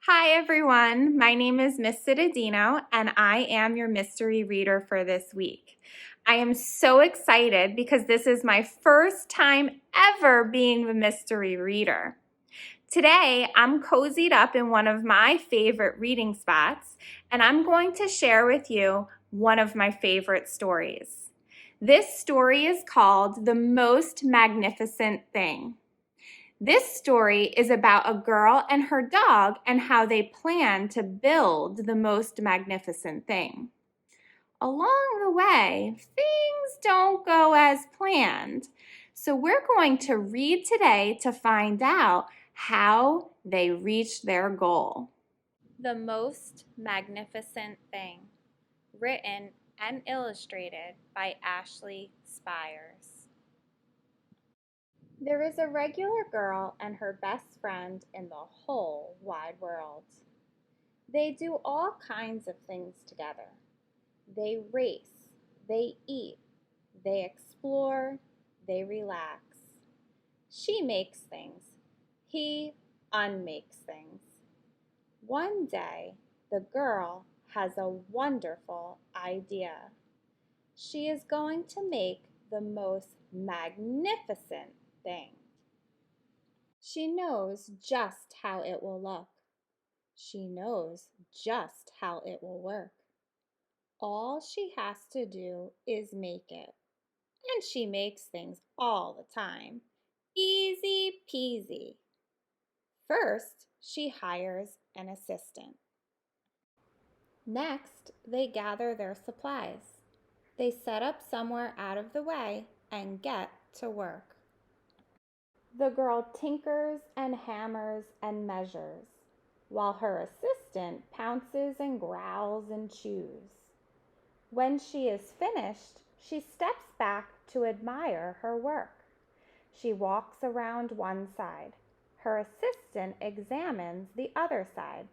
Hi everyone, my name is Miss Cittadino and I am your mystery reader for this week. I am so excited because this is my first time ever being the mystery reader. Today, I'm cozied up in one of my favorite reading spots and I'm going to share with you one of my favorite stories. This story is called The Most Magnificent Thing. This story is about a girl and her dog and how they plan to build the most magnificent thing. Along the way, things don't go as planned. So we're going to read today to find out how they reached their goal. The Most Magnificent Thing, written and illustrated by Ashley Spires. There is a regular girl and her best friend in the whole wide world. They do all kinds of things together. They race, they eat, they explore, they relax. She makes things. He unmakes things. One day, the girl has a wonderful idea. She is going to make the most magnificent thing. She knows just how it will look. She knows just how it will work. All she has to do is make it. And she makes things all the time. Easy peasy. First, she hires an assistant. Next, they gather their supplies. They set up somewhere out of the way and get to work. The girl tinkers and hammers and measures, while her assistant pounces and growls and chews. When she is finished, she steps back to admire her work. She walks around one side. Her assistant examines the other side.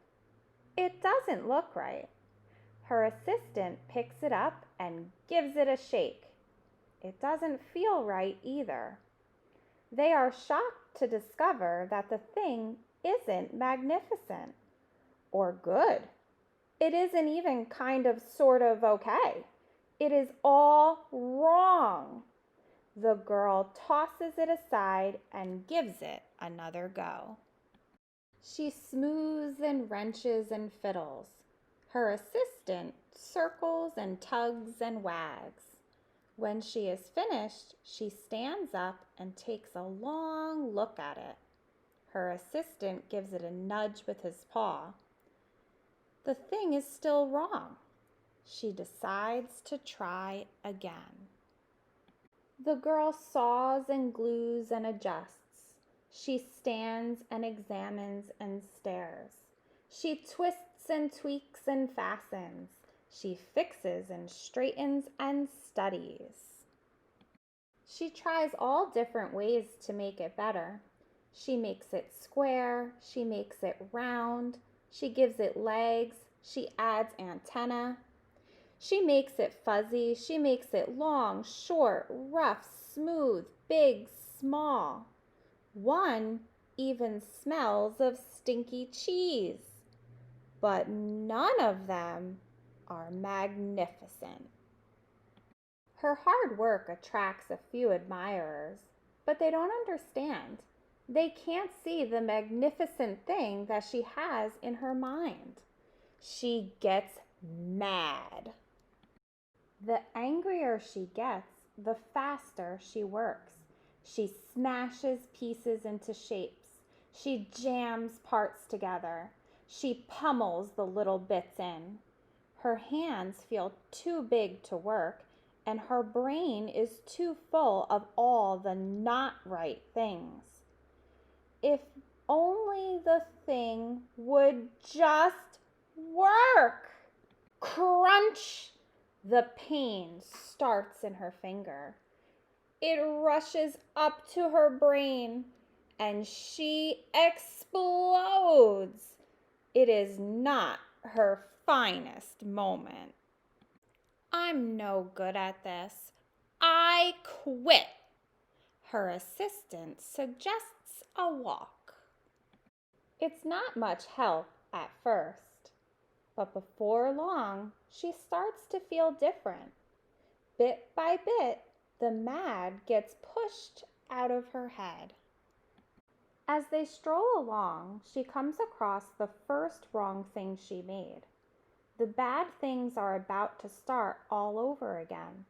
It doesn't look right. Her assistant picks it up and gives it a shake. It doesn't feel right either. They are shocked to discover that the thing isn't magnificent or good. It isn't even kind of sort of okay. It is all wrong. The girl tosses it aside and gives it another go. She smooths and wrenches and fiddles. Her assistant circles and tugs and wags. When she is finished, she stands up and takes a long look at it. Her assistant gives it a nudge with his paw. The thing is still wrong. She decides to try again. The girl saws and glues and adjusts. She stands and examines and stares. She twists and tweaks and fastens. She fixes and straightens and studies. She tries all different ways to make it better. She makes it square, she makes it round, she gives it legs, she adds antenna. She makes it fuzzy, she makes it long, short, rough, smooth, big, small. One even smells of stinky cheese. But none of them are magnificent. Her hard work attracts a few admirers, but they don't understand. They can't see the magnificent thing that she has in her mind. She gets mad. The angrier she gets, the faster she works. She smashes pieces into shapes. She jams parts together. She pummels the little bits in. Her hands feel too big to work, and her brain is too full of all the not right things. If only the thing would just work. Crunch! The pain starts in her finger. It rushes up to her brain, and she explodes. It is not her finest moment. I'm no good at this. I quit. Her assistant suggests a walk. It's not much help at first, but before long, she starts to feel different. Bit by bit, the mad gets pushed out of her head. As they stroll along, she comes across the first wrong thing she made. The bad things are about to start all over again.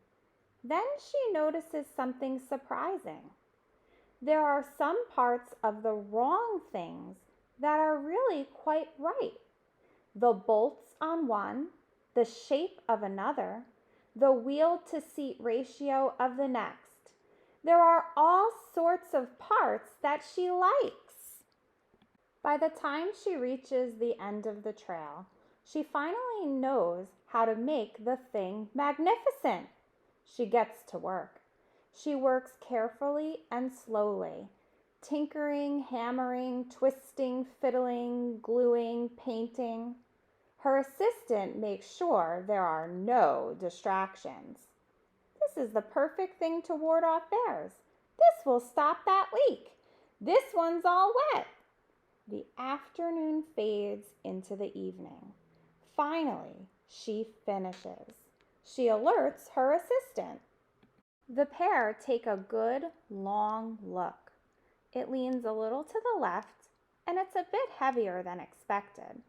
Then she notices something surprising. There are some parts of the wrong things that are really quite right. The bolts on one, the shape of another, the wheel to seat ratio of the next. There are all sorts of parts that she likes. By the time she reaches the end of the trail, she finally knows how to make the thing magnificent. She gets to work. She works carefully and slowly, tinkering, hammering, twisting, fiddling, gluing, painting. Her assistant makes sure there are no distractions. This is the perfect thing to ward off bears. This will stop that leak. This one's all wet. The afternoon fades into the evening. Finally, she finishes. She alerts her assistant. The pair take a good, long look. It leans a little to the left, and it's a bit heavier than expected.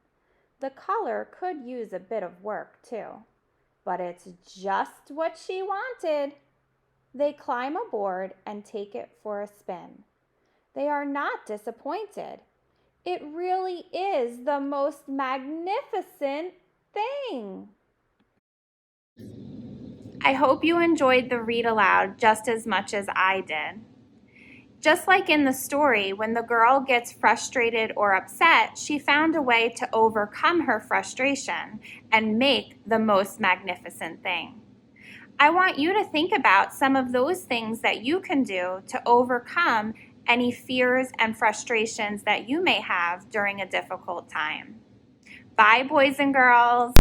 The color could use a bit of work, too, but it's just what she wanted. They climb aboard and take it for a spin. They are not disappointed. It really is the most magnificent thing. I hope you enjoyed the read aloud just as much as I did. Just like in the story, when the girl gets frustrated or upset, she found a way to overcome her frustration and make the most magnificent thing. I want you to think about some of those things that you can do to overcome any fears and frustrations that you may have during a difficult time. Bye, boys and girls.